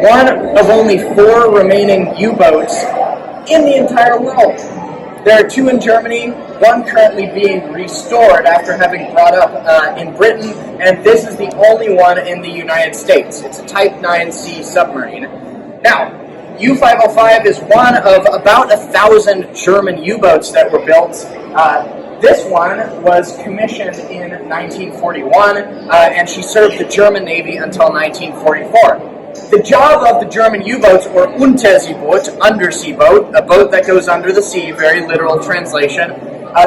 one of only 4 remaining U-boats in the entire world. There are 2 in Germany, 1 currently being restored after having brought up in Britain, and this is the only one in the United States. It's a Type IXC submarine. Now, U-505 is one of about 1,000 German U-boats that were built. This one was commissioned in 1941, and she served the German Navy until 1944. The job of the German U-boats, or Unterseeboot, undersea boat, a boat that goes under the sea, very literal translation.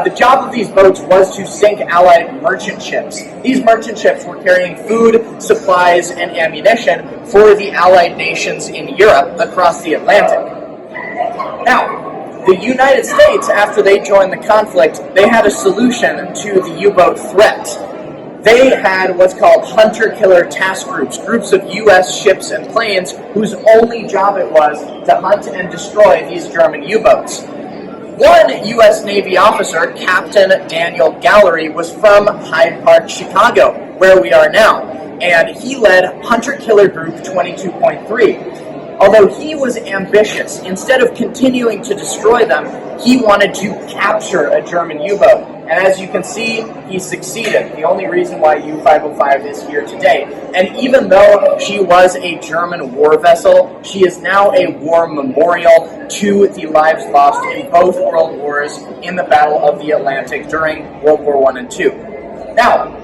The job of these boats was to sink Allied merchant ships. These merchant ships were carrying food, supplies, and ammunition for the Allied nations in Europe across the Atlantic. Now, the United States, after they joined the conflict, they had a solution to the U-boat threat. They had what's called hunter-killer task groups, groups of U.S. ships and planes whose only job it was to hunt and destroy these German U-boats. One U.S. Navy officer, Captain Daniel Gallery, was from Hyde Park, Chicago, where we are now, and he led Hunter-Killer Group 22.3. Although he was ambitious, instead of continuing to destroy them, he wanted to capture a German U-boat. And as you can see, he succeeded. The only reason why U-505 is here today. And even though she was a German war vessel, she is now a war memorial to the lives lost in both world wars in the Battle of the Atlantic during World War I and II. Now,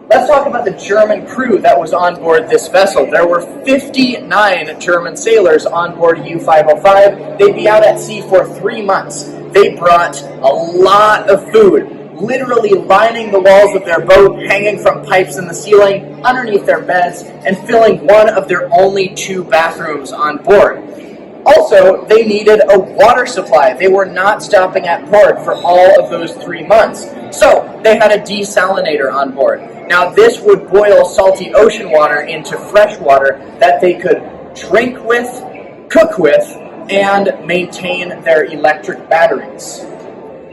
let's talk about the German crew that was on board this vessel. There were 59 German sailors on board U-505. They'd be out at sea for 3 months. They brought a lot of food, literally lining the walls of their boat, hanging from pipes in the ceiling, underneath their beds, and filling one of their only 2 bathrooms on board. Also, they needed a water supply. They were not stopping at port for all of those 3 months. So, they had a desalinator on board. Now, this would boil salty ocean water into fresh water that they could drink with, cook with, and maintain their electric batteries.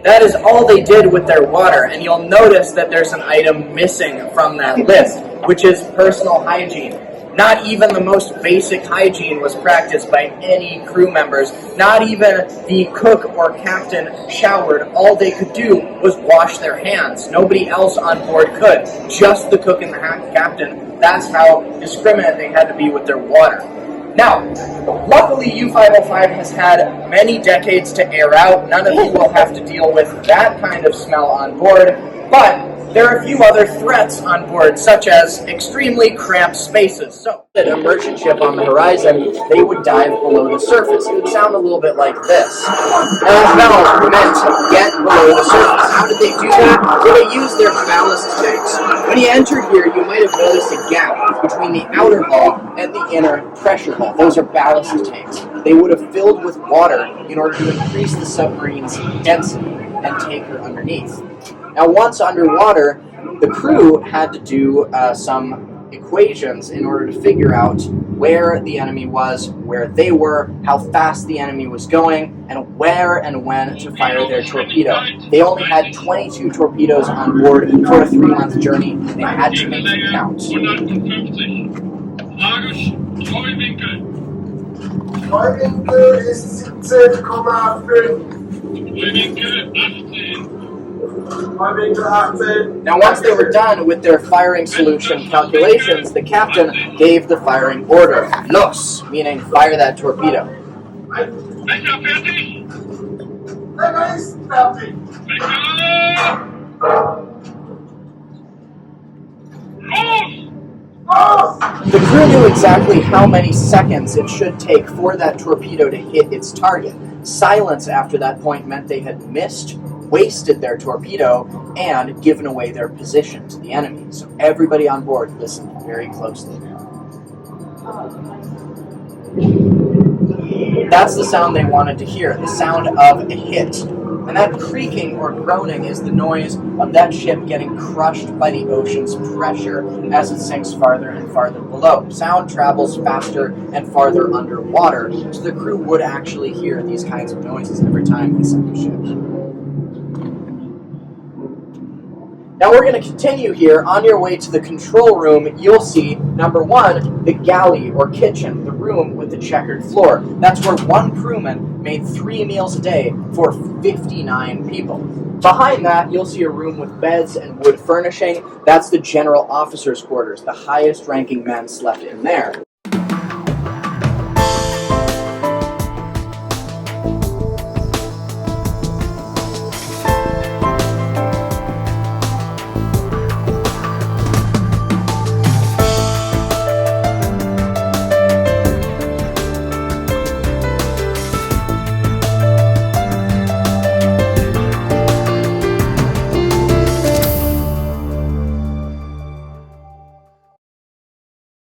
That is all they did with their water, and you'll notice that there's an item missing from that list, which is personal hygiene. Not even the most basic hygiene was practiced by any crew members. Not even the cook or captain showered. All they could do was wash their hands. Nobody else on board could. Just the cook and the captain. That's how discriminate they had to be with their water. Now, luckily U-505 has had many decades to air out. None of you will have to deal with that kind of smell on board, but there are a few other threats on board, such as extremely cramped spaces. So, at a merchant ship on the horizon, they would dive below the surface. It would sound a little bit like this. All valves meant to get below the surface. How did they do that? Well, they used their ballast tanks. When you entered here, you might have noticed a gap between the outer hull and the inner pressure hull. Those are ballast tanks. They would have filled with water in order to increase the submarine's density and take her underneath. Now, once underwater, the crew had to do some equations in order to figure out where the enemy was, where they were, how fast the enemy was going, and where and when to fire their torpedo. They only had 22 torpedoes on board for a 3-month journey. They had to make them count. Treuwinkel ist 17,5. Now, once they were done with their firing solution calculations, the captain gave the firing order, los, meaning fire that torpedo. The crew knew exactly how many seconds it should take for that torpedo to hit its target. Silence after that point meant they had missed, wasted their torpedo, and given away their position to the enemy. So everybody on board listened very closely. That's the sound they wanted to hear, the sound of a hit. And that creaking or groaning is the noise of that ship getting crushed by the ocean's pressure as it sinks farther and farther below. Sound travels faster and farther underwater, so the crew would actually hear these kinds of noises every time they sunk a ship. Now we're going to continue here. On your way to the control room, you'll see, number one, the galley or kitchen, the room with the checkered floor. That's where one crewman made 3 meals a day for 59 people. Behind that, you'll see a room with beds and wood furnishing. That's the general officers' quarters. The highest ranking men slept in there.